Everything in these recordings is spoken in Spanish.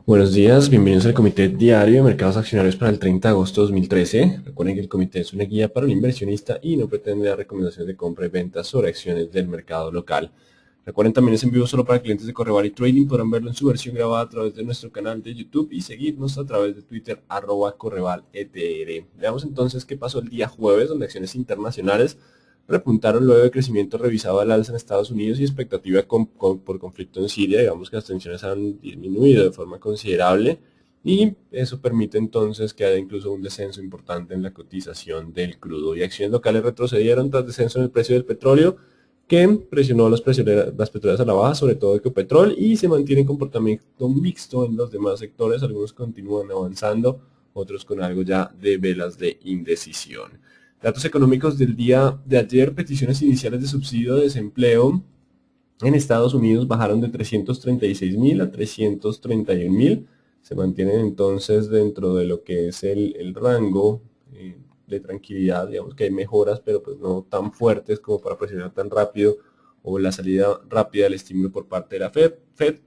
Buenos días, bienvenidos al Comité Diario de Mercados Accionarios para el 30 de agosto de 2013. Recuerden que el comité es una guía para el inversionista y no pretende dar recomendaciones de compra y venta sobre acciones del mercado local. Recuerden también es en vivo solo para clientes de Correval y Trading, podrán verlo en su versión grabada a través de nuestro canal de YouTube y seguirnos a través de Twitter @CorrevalETR. Veamos entonces qué pasó el día jueves, donde acciones internacionales repuntaron luego de crecimiento revisado al alza en Estados Unidos y expectativa por conflicto en Siria. Digamos que las tensiones han disminuido de forma considerable y eso permite entonces que haya incluso un descenso importante en la cotización del crudo. Y acciones locales retrocedieron tras descenso en el precio del petróleo, que presionó a las petroleras a la baja, sobre todo Ecopetrol, y se mantiene comportamiento mixto en los demás sectores. Algunos continúan avanzando, otros con algo ya de velas de indecisión. Datos económicos del día de ayer: peticiones iniciales de subsidio de desempleo en Estados Unidos bajaron de 336.000 a 331.000. Se mantienen entonces dentro de lo que es el rango de tranquilidad. Digamos que hay mejoras, pero pues no tan fuertes como para presionar tan rápido, o la salida rápida del estímulo por parte de la Fed.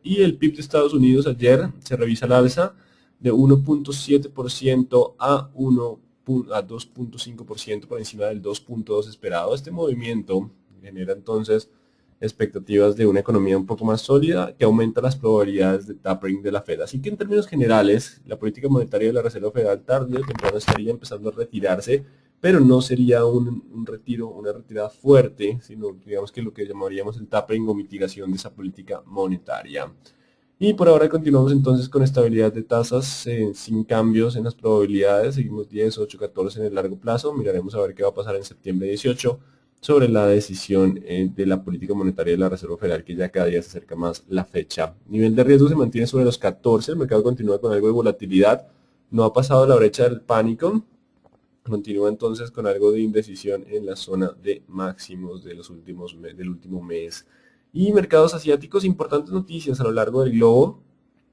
Y el PIB de Estados Unidos ayer se revisa al alza de 1.7% a 2.5% por encima del 2.2% esperado. Este movimiento genera entonces expectativas de una economía un poco más sólida, que aumenta las probabilidades de tapering de la Fed. Así que en términos generales, la política monetaria de la Reserva Federal tarde o temprano estaría empezando a retirarse, pero no sería un retiro, una retirada fuerte, sino digamos que lo que llamaríamos el tapering o mitigación de esa política monetaria. Y por ahora continuamos entonces con estabilidad de tasas, sin cambios en las probabilidades. Seguimos 10, 8, 14 en el largo plazo. Miraremos a ver qué va a pasar en septiembre 18 sobre la decisión de la política monetaria de la Reserva Federal, que ya cada día se acerca más la fecha. Nivel de riesgo se mantiene sobre los 14. El mercado continúa con algo de volatilidad. No ha pasado la brecha del pánico. Continúa entonces con algo de indecisión en la zona de máximos de del último mes. Y mercados asiáticos: importantes noticias a lo largo del globo.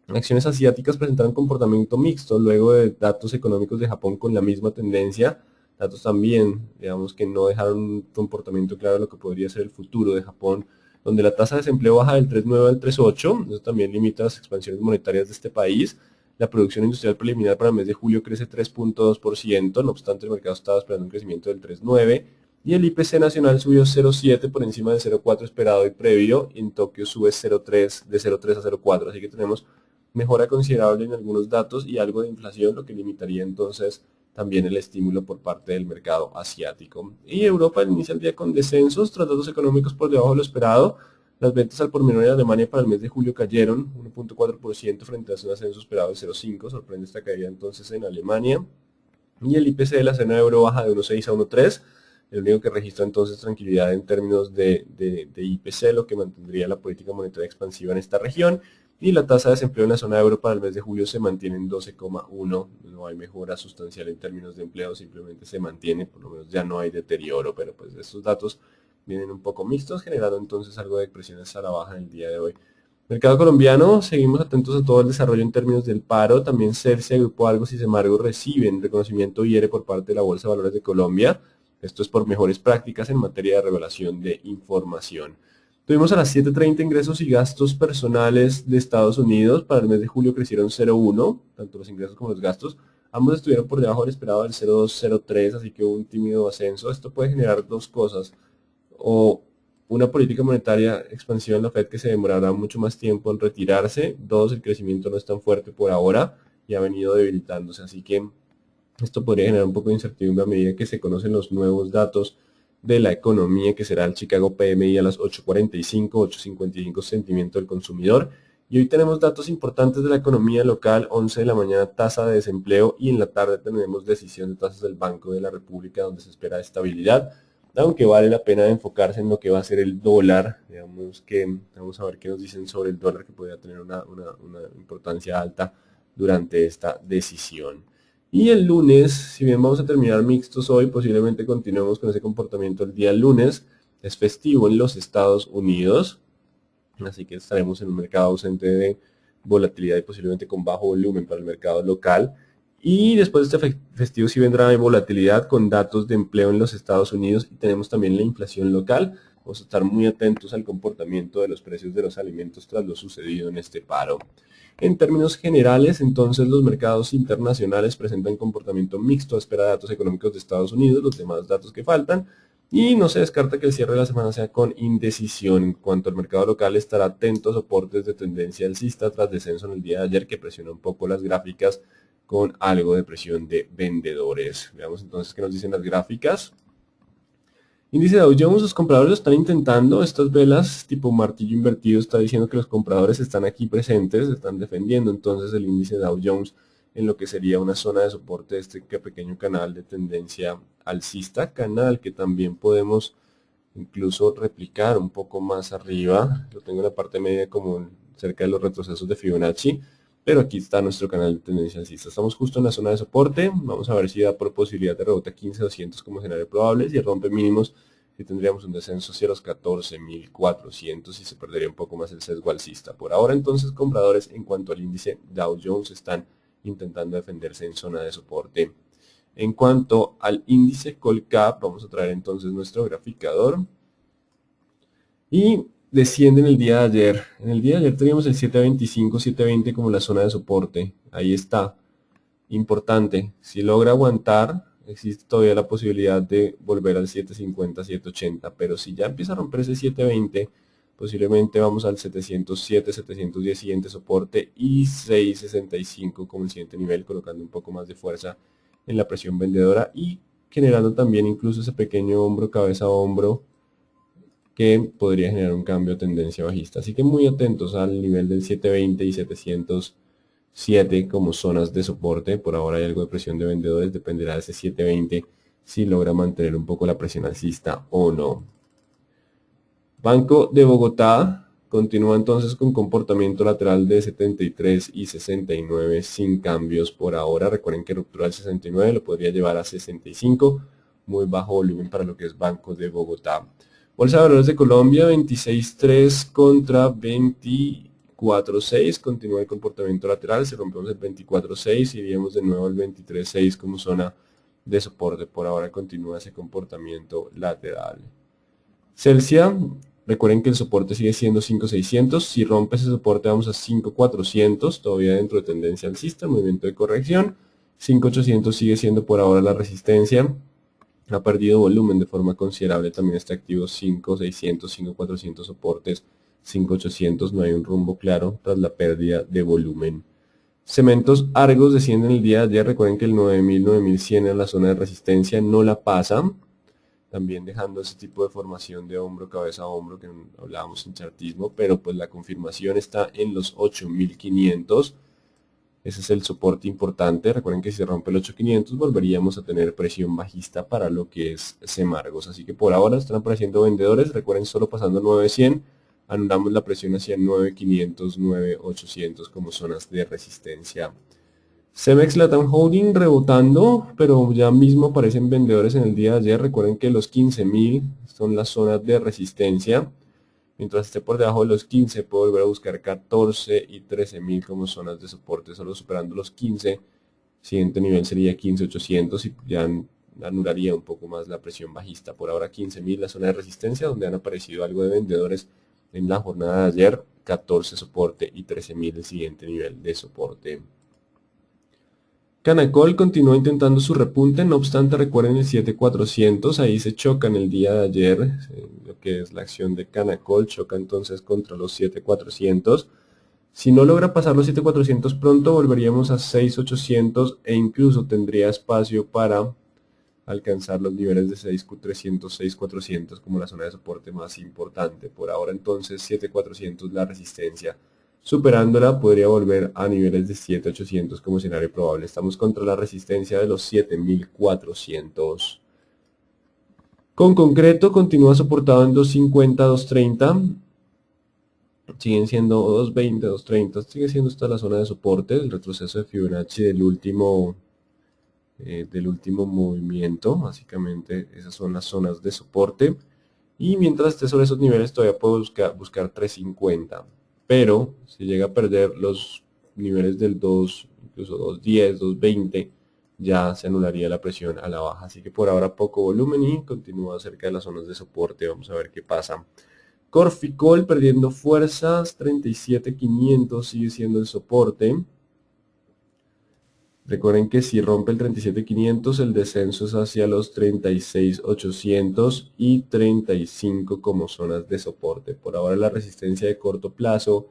Acciones asiáticas presentaron comportamiento mixto luego de datos económicos de Japón con la misma tendencia. Datos también, digamos, que no dejaron un comportamiento claro de lo que podría ser el futuro de Japón, donde la tasa de desempleo baja del 3.9 al 3.8. Eso también limita las expansiones monetarias de este país. La producción industrial preliminar para el mes de julio crece 3.2%, no obstante el mercado estaba esperando un crecimiento del 3.9%. Y el IPC nacional subió 0.7 por encima del 0.4 esperado y previo. En Tokio sube 0.3, de 0.3 a 0.4, así que tenemos mejora considerable en algunos datos y algo de inflación, lo que limitaría entonces también el estímulo por parte del mercado asiático. Y Europa inicia el día con descensos tras datos económicos por debajo de lo esperado. Las ventas al por menor en Alemania para el mes de julio cayeron 1.4% frente a un ascenso esperado de 0.5%. Sorprende esta caída entonces en Alemania. Y el IPC de la zona de euro baja de 1.6 a 1.3. El único que registra entonces tranquilidad en términos de IPC, lo que mantendría la política monetaria expansiva en esta región. Y la tasa de desempleo en la zona de euro para el mes de julio se mantiene en 12,1. No hay mejora sustancial en términos de empleo, simplemente se mantiene, por lo menos ya no hay deterioro, pero pues estos datos vienen un poco mixtos, generando entonces algo de presiones a la baja en el día de hoy. Mercado colombiano: seguimos atentos a todo el desarrollo en términos del paro. También CERCE, Grupo Argos y Semargo reciben reconocimiento IR por parte de la Bolsa de Valores de Colombia. Esto es por mejores prácticas en materia de revelación de información. Tuvimos a las 7:30 ingresos y gastos personales de Estados Unidos. Para el mes de julio crecieron 0.1, tanto los ingresos como los gastos. Ambos estuvieron por debajo del esperado del 0.2, 0.3, así que hubo un tímido ascenso. Esto puede generar dos cosas: o una política monetaria expansiva en la Fed que se demorará mucho más tiempo en retirarse. Dos, el crecimiento no es tan fuerte por ahora y ha venido debilitándose, así que esto podría generar un poco de incertidumbre a medida que se conocen los nuevos datos de la economía, que será el Chicago PMI a las 8.45, 8.55 sentimiento del consumidor. Y hoy tenemos datos importantes de la economía local: 11 de la mañana tasa de desempleo, y en la tarde tenemos decisión de tasas del Banco de la República, donde se espera estabilidad, aunque vale la pena enfocarse en lo que va a ser el dólar. Digamos que vamos a ver qué nos dicen sobre el dólar, que podría tener una importancia alta durante esta decisión. Y el lunes, si bien vamos a terminar mixtos hoy, posiblemente continuemos con ese comportamiento el día lunes. Es festivo en los Estados Unidos, así que estaremos en un mercado ausente de volatilidad y posiblemente con bajo volumen para el mercado local. Y después de este festivo sí vendrá de volatilidad con datos de empleo en los Estados Unidos, y tenemos también la inflación local, Vamos a estar muy atentos al comportamiento de los precios de los alimentos tras lo sucedido en este paro. En términos generales, entonces, los mercados internacionales presentan comportamiento mixto a espera de datos económicos de Estados Unidos, los demás datos que faltan, y no se descarta que el cierre de la semana sea con indecisión. En cuanto al mercado local, estará atento a soportes de tendencia alcista tras descenso en el día de ayer que presiona un poco las gráficas con algo de presión de vendedores. Veamos entonces qué nos dicen las gráficas. Índice Dow Jones, los compradores lo están intentando, estas velas tipo martillo invertido está diciendo que los compradores están aquí presentes, están defendiendo entonces el índice Dow Jones en lo que sería una zona de soporte de este pequeño canal de tendencia alcista, canal que también podemos incluso replicar un poco más arriba, lo tengo en la parte media como cerca de los retrocesos de Fibonacci, pero aquí está nuestro canal de tendencia alcista. Estamos justo en la zona de soporte. Vamos a ver si da por posibilidad de rebote a 15.200 como escenario probable. Si rompe mínimos, si tendríamos un descenso hacia los 14.400 y se perdería un poco más el sesgo alcista. Por ahora, entonces, compradores en cuanto al índice Dow Jones están intentando defenderse en zona de soporte. En cuanto al índice Colcap, vamos a traer entonces nuestro graficador. Y desciende en el día de ayer. En el día de ayer teníamos el 725, 720 como la zona de soporte. Ahí está. Importante. Si logra aguantar, existe todavía la posibilidad de volver al 750, 780. Pero si ya empieza a romper ese 720, posiblemente vamos al 707, 710 siguiente soporte y 665 como el siguiente nivel, colocando un poco más de fuerza en la presión vendedora y generando también incluso ese pequeño hombro, cabeza a hombro, que podría generar un cambio de tendencia bajista. Así que muy atentos al nivel del 720 y 707 como zonas de soporte. Por ahora hay algo de presión de vendedores, dependerá de ese 720 si logra mantener un poco la presión alcista o no. Banco de Bogotá continúa entonces con comportamiento lateral de 73 y 69 sin cambios por ahora. Recuerden que ruptura al 69 lo podría llevar a 65, muy bajo volumen para lo que es Banco de Bogotá. Bolsa de Valores de Colombia, 26.3 contra 24.6, continúa el comportamiento lateral, si rompemos el 24.6 iríamos de nuevo al 23.6 como zona de soporte, por ahora continúa ese comportamiento lateral. Celsia, recuerden que el soporte sigue siendo 5.600, si rompe ese soporte vamos a 5.400, todavía dentro de tendencia alcista, movimiento de corrección, 5.800 sigue siendo por ahora la resistencia. Ha perdido volumen de forma considerable, también está activo 5.600, 5.400 soportes, 5.800, no hay un rumbo claro tras la pérdida de volumen. Cementos Argos descienden el día de ayer, recuerden que el 9.000, 9.100 es la zona de resistencia, no la pasa, también dejando ese tipo de formación de hombro, cabeza a hombro que hablábamos en chartismo, pero pues la confirmación está en los 8.500. Ese es el soporte importante. Recuerden que si se rompe el 8500 volveríamos a tener presión bajista para lo que es Semargos. Así que por ahora están apareciendo vendedores. Recuerden solo pasando 9100 anulamos la presión hacia 9500, 9800 como zonas de resistencia. Cemex Latam Holding rebotando, pero ya mismo aparecen vendedores en el día de ayer. Recuerden que los 15.000 son las zonas de resistencia. Mientras esté por debajo de los 15, puedo volver a buscar 14 y 13.000 como zonas de soporte, solo superando los 15. Siguiente nivel sería 15.800 y ya anularía un poco más la presión bajista. Por ahora 15.000 la zona de resistencia, donde han aparecido algo de vendedores en la jornada de ayer. 14 soporte y 13.000 el siguiente nivel de soporte. Canacol continúa intentando su repunte, no obstante recuerden el 7400, ahí se choca en el día de ayer, lo que es la acción de Canacol, choca entonces contra los 7400. Si no logra pasar los 7400 pronto, volveríamos a 6800 e incluso tendría espacio para alcanzar los niveles de 6300, 6400 como la zona de soporte más importante. Por ahora entonces 7400 la resistencia. Superándola podría volver a niveles de 7800 como escenario probable. Estamos contra la resistencia de los 7400. Con concreto continúa soportado en 250, 230. Siguen siendo 220, 230. Sigue siendo esta la zona de soporte. El retroceso de Fibonacci del último movimiento. Básicamente esas son las zonas de soporte. Y mientras esté sobre esos niveles todavía puedo buscar 350. Pero si llega a perder los niveles del 2, incluso 210, 220, ya se anularía la presión a la baja. Así que por ahora poco volumen y continúa cerca de las zonas de soporte. Vamos a ver qué pasa. Corficol perdiendo fuerzas, 37.500 sigue siendo el soporte. Recuerden que si rompe el 37.500, el descenso es hacia los 36.800 y 35 como zonas de soporte. Por ahora la resistencia de corto plazo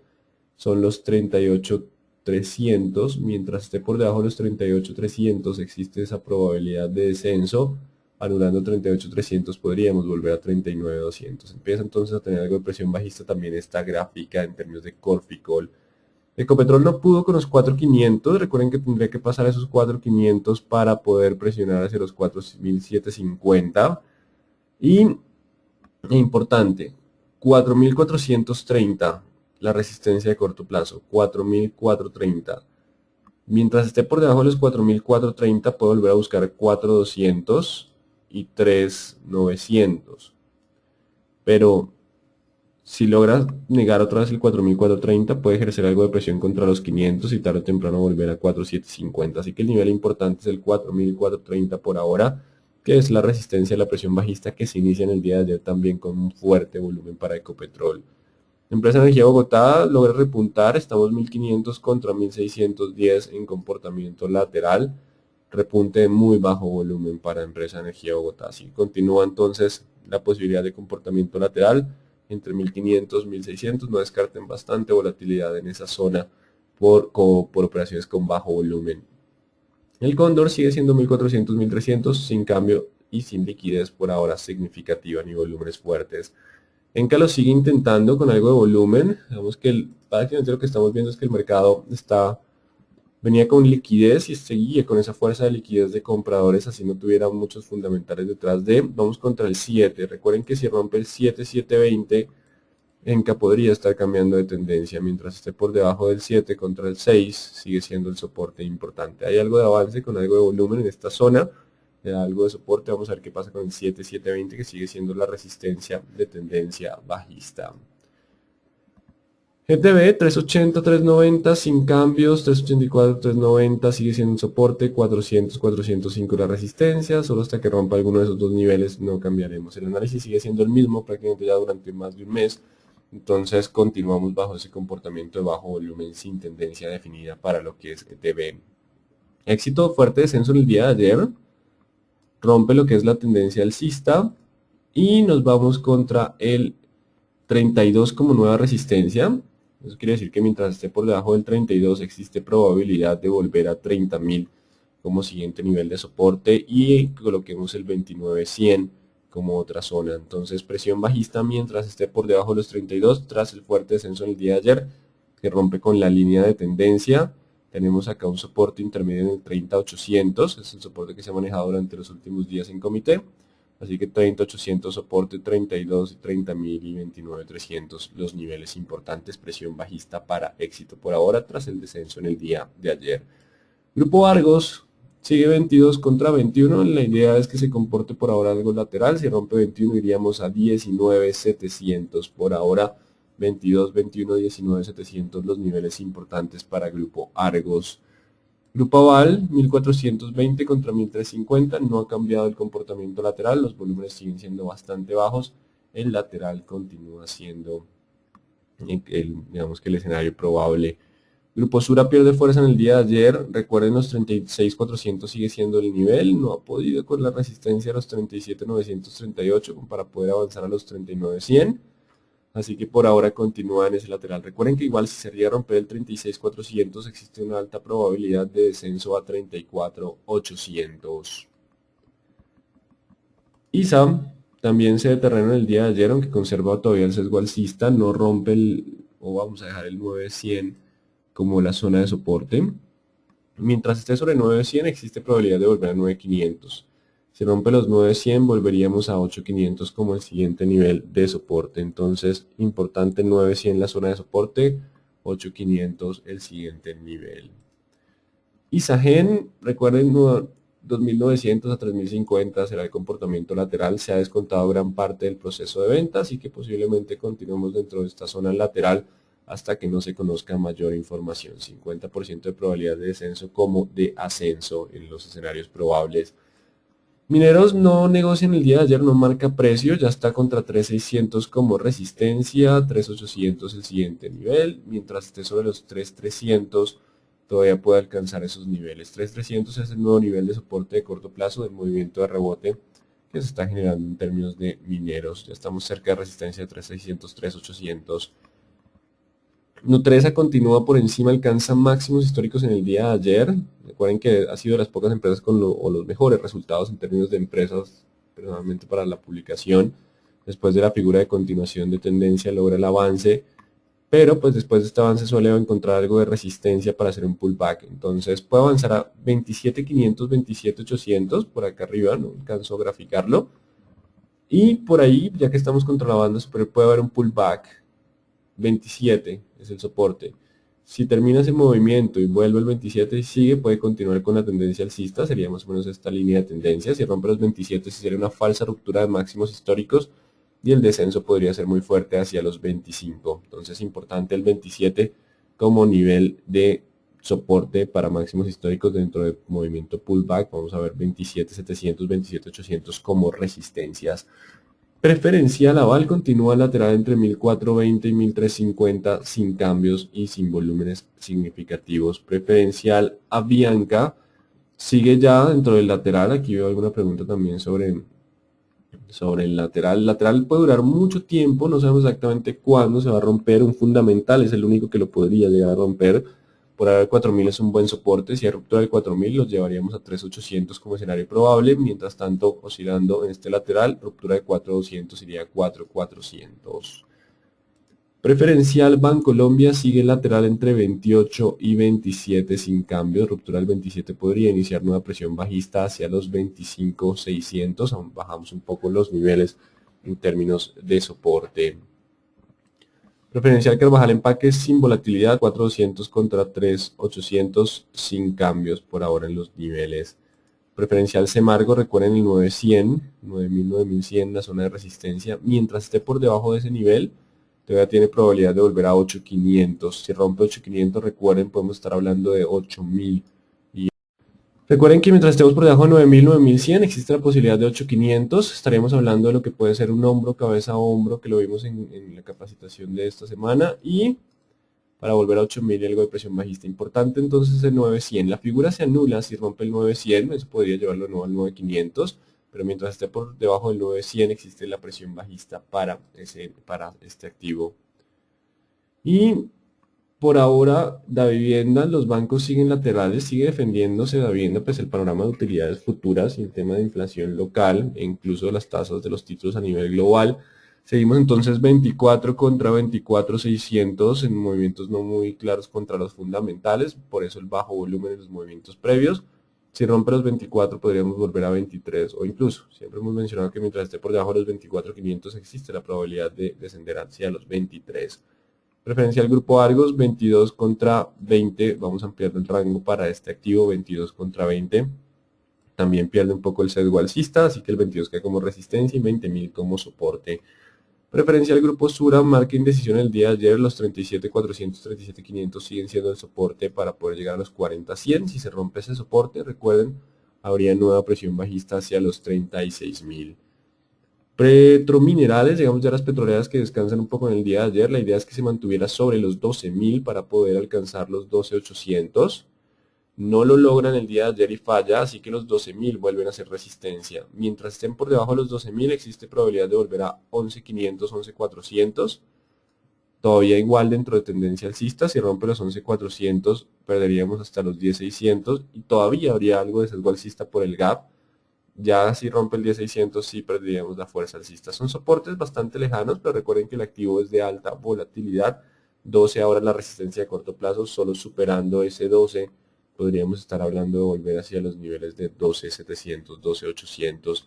son los 38.300. Mientras esté por debajo de los 38.300 existe esa probabilidad de descenso. Anulando 38.300 podríamos volver a 39.200. Empieza entonces a tener algo de presión bajista también esta gráfica en términos de Corficol. Ecopetrol no pudo con los 4.500, recuerden que tendría que pasar esos 4.500 para poder presionar hacia los 4.750. Y, importante, 4.430, la resistencia de corto plazo, 4.430. Mientras esté por debajo de los 4.430, puedo volver a buscar 4.200 y 3.900. Pero si logras negar otra vez el 4.430, puede ejercer algo de presión contra los 500 y tarde o temprano volver a 4.750. Así que el nivel importante es el 4.430 por ahora, que es la resistencia a la presión bajista que se inicia en el día de ayer también con un fuerte volumen para Ecopetrol. Empresa Energía Bogotá logra repuntar, estamos 1.500 contra 1.610 en comportamiento lateral. Repunte de muy bajo volumen para Empresa Energía Bogotá. Así continúa entonces la posibilidad de comportamiento lateral entre 1.500 y 1.600, no descarten bastante volatilidad en esa zona por operaciones con bajo volumen. El Cóndor sigue siendo 1.400, 1.300 sin cambio y sin liquidez por ahora significativa ni volúmenes fuertes. Enca lo sigue intentando con algo de volumen. Digamos que básicamente lo que estamos viendo es que el mercado venía con liquidez y seguía con esa fuerza de liquidez de compradores, así no tuviera muchos fundamentales detrás de. Vamos contra el 7. Recuerden que si rompe el 7, 7.20, Enca podría estar cambiando de tendencia. Mientras esté por debajo del 7 contra el 6, sigue siendo el soporte importante. Hay algo de avance con algo de volumen en esta zona. Algo de soporte. Vamos a ver qué pasa con el 7, 7.20, que sigue siendo la resistencia de tendencia bajista. GTB 380, 390 sin cambios, 384, 390 sigue siendo un soporte, 400, 405 la resistencia, solo hasta que rompa alguno de esos dos niveles no cambiaremos. El análisis sigue siendo el mismo prácticamente ya durante más de un mes, entonces continuamos bajo ese comportamiento de bajo volumen sin tendencia definida para lo que es GTB. Éxito, fuerte descenso en el día de ayer, rompe lo que es la tendencia alcista y nos vamos contra el 32 como nueva resistencia. Eso quiere decir que mientras esté por debajo del 32 existe probabilidad de volver a 30.000 como siguiente nivel de soporte y coloquemos el 29.100 como otra zona. Entonces presión bajista mientras esté por debajo de los 32 tras el fuerte descenso en el día de ayer que rompe con la línea de tendencia. Tenemos acá un soporte intermedio en el 30.800, es el soporte que se ha manejado durante los últimos días en comité. Así que 30.800 soporte, 32 y 30.000 y 29.300 los niveles importantes, presión bajista para éxito por ahora tras el descenso en el día de ayer. Grupo Argos sigue 22 contra 21, la idea es que se comporte por ahora algo lateral, si rompe 21 iríamos a 19.700 por ahora, 22, 21, 19.700 los niveles importantes para Grupo Argos. Grupo Aval, 1420 contra 1350, no ha cambiado el comportamiento lateral, los volúmenes siguen siendo bastante bajos, el lateral continúa siendo digamos que el escenario probable. Grupo Sura pierde fuerza en el día de ayer, recuerden los 36.400 sigue siendo el nivel, no ha podido con la resistencia a los 37.938 para poder avanzar a los 39.100. Así que por ahora continúa en ese lateral. Recuerden que igual si se llega a romper el 36.400 existe una alta probabilidad de descenso a 34.800. ISA también se terreno el día de ayer, aunque conserva todavía el sesgo alcista, no rompe o vamos a dejar el 9.100 como la zona de soporte. Mientras esté sobre 9.100 existe probabilidad de volver a 9.500. Si rompe los 9.100 volveríamos a 8.500 como el siguiente nivel de soporte. Entonces, importante 9.100 la zona de soporte, 8.500 el siguiente nivel. Isagen, recuerden 2.900 a 3.050 será el comportamiento lateral. Se ha descontado gran parte del proceso de venta, así que posiblemente continuemos dentro de esta zona lateral hasta que no se conozca mayor información. 50% de probabilidad de descenso como de ascenso en los escenarios probables. Mineros no negocian el día de ayer, no marca precio, ya está contra 3.600 como resistencia, 3.800 el siguiente nivel, mientras esté sobre los 3.300 todavía puede alcanzar esos niveles. 3.300 es el nuevo nivel de soporte de corto plazo del movimiento de rebote que se está generando en términos de mineros. Ya estamos cerca de resistencia de 3.600, 3.800. Nutresa continúa por encima, alcanza máximos históricos en el día de ayer. Recuerden que ha sido de las pocas empresas con los mejores resultados en términos de empresas, personalmente para la publicación. Después de la figura de continuación de tendencia logra el avance, pero pues después de este avance suele encontrar algo de resistencia para hacer un pullback. Entonces puede avanzar a 27.500, 27.800, por acá arriba, no alcanzo a graficarlo. Y por ahí, ya que estamos contra la banda superior, puede haber un pullback. 27 es el soporte. Si termina ese movimiento y vuelve el 27 y sigue, puede continuar con la tendencia alcista, sería más o menos esta línea de tendencia. Si rompe los 27, sería una falsa ruptura de máximos históricos y el descenso podría ser muy fuerte hacia los 25. Entonces es importante el 27 como nivel de soporte para máximos históricos dentro del movimiento pullback. Vamos a ver 27.700, 27.800 como resistencias. Preferencial aval continúa lateral entre 1420 y 1350 sin cambios y sin volúmenes significativos. Preferencial Avianca sigue ya dentro del lateral. Aquí veo alguna pregunta también sobre el lateral. El lateral puede durar mucho tiempo, no sabemos exactamente cuándo se va a romper. Un fundamental es el único que lo podría llegar a romper. Por ahora el 4000 es un buen soporte. Si hay ruptura del 4000 los llevaríamos a 3800 como escenario probable. Mientras tanto, oscilando en este lateral, ruptura de 4200 iría a 4400. Preferencial Bancolombia sigue lateral entre 28 y 27 sin cambios. Ruptura del 27 podría iniciar nueva presión bajista hacia los 25.600. Aún bajamos un poco los niveles en términos de soporte. Preferencial Carvajal Empaques sin volatilidad, 4.200 contra 3.800 sin cambios por ahora en los niveles. Preferencial Semargo, recuerden el 9.100, 9.000, 9.100, la zona de resistencia. Mientras esté por debajo de ese nivel, todavía tiene probabilidad de volver a 8.500. Si rompe 8.500, recuerden, podemos estar hablando de 8.000. Recuerden que mientras estemos por debajo de 9.000, 9.100, existe la posibilidad de 8.500. Estaremos hablando de lo que puede ser un hombro, cabeza a hombro, que lo vimos en la capacitación de esta semana. Y para volver a 8.000 algo de presión bajista importante, entonces el 9.100. La figura se anula si rompe el 9.100, eso podría llevarlo de nuevo al 9.500. Pero mientras esté por debajo del 9.100 existe la presión bajista para este activo. Y por ahora, Davivienda, los bancos siguen laterales, sigue defendiéndose Davivienda, pues el panorama de utilidades futuras y el tema de inflación local e incluso las tasas de los títulos a nivel global. Seguimos entonces 24 contra 24.600 en movimientos no muy claros contra los fundamentales, por eso el bajo volumen en los movimientos previos. Si rompe los 24 podríamos volver a 23 o incluso, siempre hemos mencionado que mientras esté por debajo de los 24.500 existe la probabilidad de descender hacia los 23. Preferencial Grupo Argos, 22 contra 20, vamos ampliando el rango para este activo, 22 contra 20. También pierde un poco el sesgo alcista, así que el 22 queda como resistencia y 20.000 como soporte. Preferencial Grupo Sura marca indecisión el día de ayer, los 37.400, 37.500 siguen siendo el soporte para poder llegar a los 40.100. Si se rompe ese soporte, recuerden, habría nueva presión bajista hacia los 36.000. Petrominerales, llegamos ya a las petroleras que descansan un poco en el día de ayer. La idea es que se mantuviera sobre los 12.000 para poder alcanzar los 12.800. No lo logran el día de ayer y falla, así que los 12.000 vuelven a ser resistencia. Mientras estén por debajo de los 12.000 existe probabilidad de volver a 11.500, 11.400. Todavía igual dentro de tendencia alcista, si rompe los 11.400 perderíamos hasta los 10.600 y todavía habría algo de sesgo alcista por el gap. Ya si rompe el 10.600 sí perderíamos la fuerza alcista. Son soportes bastante lejanos, pero recuerden que el activo es de alta volatilidad. 12 ahora la resistencia de corto plazo, solo superando ese 12 podríamos estar hablando de volver hacia los niveles de 12.700, 12.800.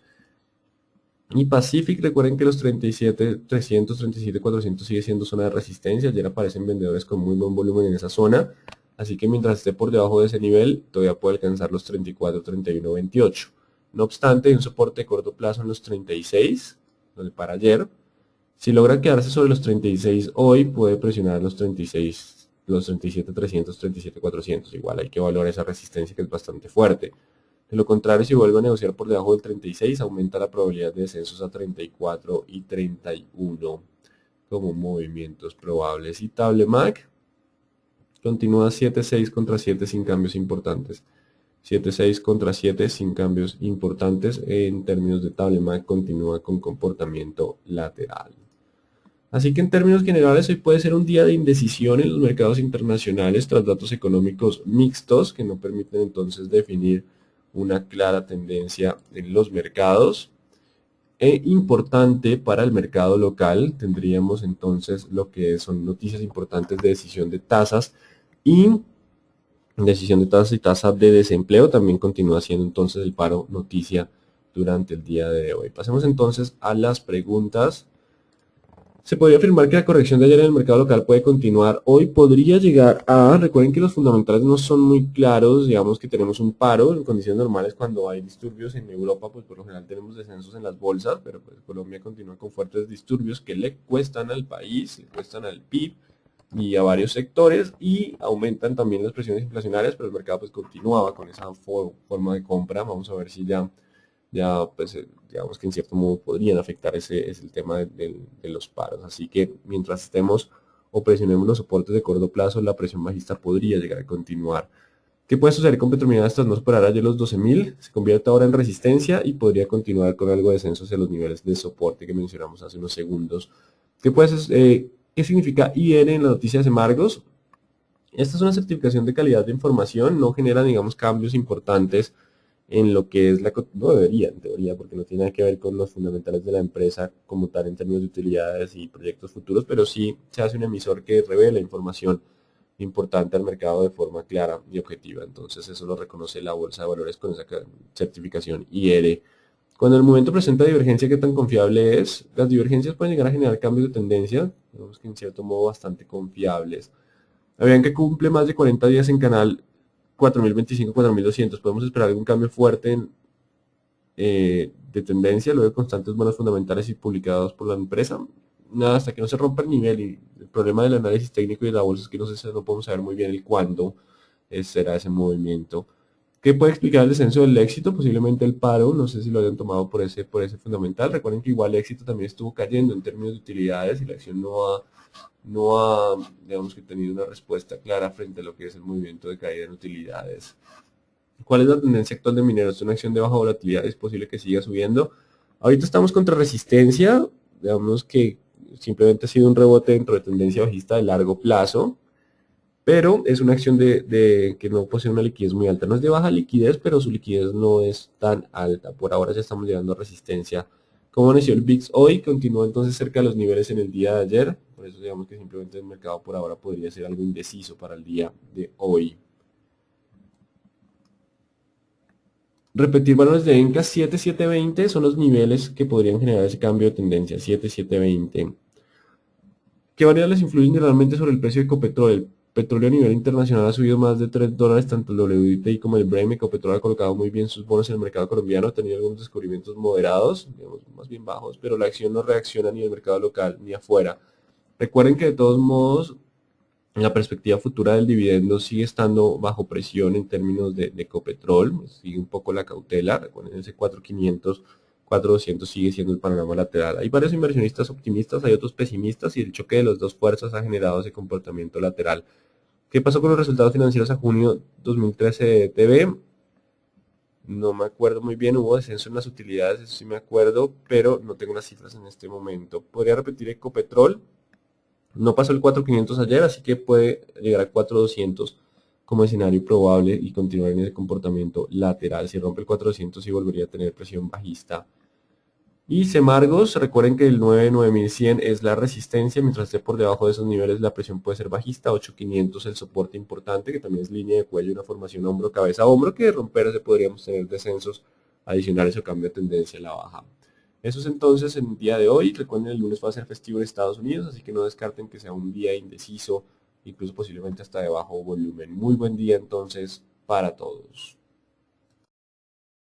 Y Pacific, recuerden que los 37.300, 37.400 sigue siendo zona de resistencia. Ayer aparecen vendedores con muy buen volumen en esa zona. Así que mientras esté por debajo de ese nivel, todavía puede alcanzar los 34, 31, 28. No obstante, hay un soporte de corto plazo en los 36, donde para ayer. Si logra quedarse sobre los 36 hoy, puede presionar los 36, los 37.300, 37.400. Igual hay que valorar esa resistencia que es bastante fuerte. De lo contrario, si vuelve a negociar por debajo del 36, aumenta la probabilidad de descensos a 34 y 31 como movimientos probables. Y Table Mac continúa 7.6 contra 7 sin cambios importantes. 7.6 contra 7 sin cambios importantes. En términos de Table Mac continúa con comportamiento lateral. Así que en términos generales hoy puede ser un día de indecisión en los mercados internacionales tras datos económicos mixtos que no permiten entonces definir una clara tendencia en los mercados. Importante para el mercado local tendríamos entonces lo que son noticias importantes de decisión de tasas y tasa de desempleo. También continúa siendo entonces el paro noticia durante el día de hoy. Pasemos entonces a las preguntas. Se podría afirmar que la corrección de ayer en el mercado local puede continuar. Hoy podría llegar a, recuerden que los fundamentales no son muy claros, digamos que tenemos un paro en condiciones normales cuando hay disturbios en Europa, pues por lo general tenemos descensos en las bolsas, pero pues Colombia continúa con fuertes disturbios que le cuestan al país, le cuestan al PIB y a varios sectores y aumentan también las presiones inflacionarias, pero el mercado pues continuaba con esa forma de compra. Vamos a ver si ya pues digamos que en cierto modo podrían afectar ese es el tema de los paros. Así que mientras estemos o presionemos los soportes de corto plazo, la presión bajista podría llegar a continuar. ¿Qué puede suceder con Petrominas tras no superar ayer los 12.000? Se convierte ahora en resistencia y podría continuar con algo de descenso hacia los niveles de soporte que mencionamos hace unos segundos. ¿Qué significa IR en las noticias de Margos? Esta es una certificación de calidad de información, no genera, digamos, cambios importantes en lo que es no debería en teoría, porque no tiene nada que ver con los fundamentales de la empresa como tal en términos de utilidades y proyectos futuros, pero sí se hace un emisor que revela información importante al mercado de forma clara y objetiva. Entonces eso lo reconoce la Bolsa de Valores con esa certificación IR. Cuando el momento presenta divergencia, ¿qué tan confiable es? Las divergencias pueden llegar a generar cambios de tendencia, digamos que en cierto modo bastante confiables. Habían que cumple más de 40 días en canal 4025, 4200. Podemos esperar algún cambio fuerte de tendencia, luego de constantes buenos fundamentales y publicados por la empresa. Nada, hasta que no se rompa el nivel. Y el problema del análisis técnico y de la bolsa es que no podemos saber muy bien el cuándo será ese movimiento. ¿Qué puede explicar el descenso del éxito? Posiblemente el paro, no sé si lo hayan tomado por ese fundamental. Recuerden que igual el éxito también estuvo cayendo en términos de utilidades y la acción no ha, digamos que tenido una respuesta clara frente a lo que es el movimiento de caída en utilidades. ¿Cuál es la tendencia actual de mineros? Es una acción de baja volatilidad, es posible que siga subiendo. Ahorita estamos contra resistencia, digamos que simplemente ha sido un rebote dentro de tendencia bajista de largo plazo, pero es una acción que no posee una liquidez muy alta. No es de baja liquidez, pero su liquidez no es tan alta. Por ahora ya estamos llegando a resistencia. ¿Cómo nació el VIX hoy? Continúa entonces cerca de los niveles en el día de ayer. Por eso digamos que simplemente el mercado por ahora podría ser algo indeciso para el día de hoy. Repetir valores de ENCA 7720 son los niveles que podrían generar ese cambio de tendencia. 7720. ¿Qué variables influyen realmente sobre el precio de Ecopetrol? El petróleo a nivel internacional ha subido más de $3, tanto el WTI como el Brent. Ecopetrol ha colocado muy bien sus bonos en el mercado colombiano, ha tenido algunos descubrimientos moderados, digamos, más bien bajos, pero la acción no reacciona ni en el mercado local ni afuera. Recuerden que de todos modos la perspectiva futura del dividendo sigue estando bajo presión en términos de Ecopetrol, sigue un poco la cautela. Recuerden, ese 4.500, 4.200 sigue siendo el panorama lateral. Hay varios inversionistas optimistas, hay otros pesimistas y el choque de las dos fuerzas ha generado ese comportamiento lateral. ¿Qué pasó con los resultados financieros a junio 2013 de ETB? No me acuerdo muy bien, hubo descenso en las utilidades, eso sí me acuerdo, pero no tengo las cifras en este momento. ¿Podría repetir Ecopetrol? No pasó el 4.500 ayer, así que puede llegar a 4.200 como escenario probable y continuar en ese comportamiento lateral. Si rompe el 4.200 sí volvería a tener presión bajista. Y Semargos, recuerden que el 9.9100 es la resistencia, mientras esté por debajo de esos niveles la presión puede ser bajista, 8.500 el soporte importante, que también es línea de cuello, una formación hombro, cabeza, hombro, que de romperse podríamos tener descensos adicionales o cambio de tendencia a la baja. Eso es entonces el día de hoy. Recuerden, el lunes va a ser festivo en Estados Unidos, así que no descarten que sea un día indeciso, incluso posiblemente hasta de bajo volumen. Muy buen día entonces para todos.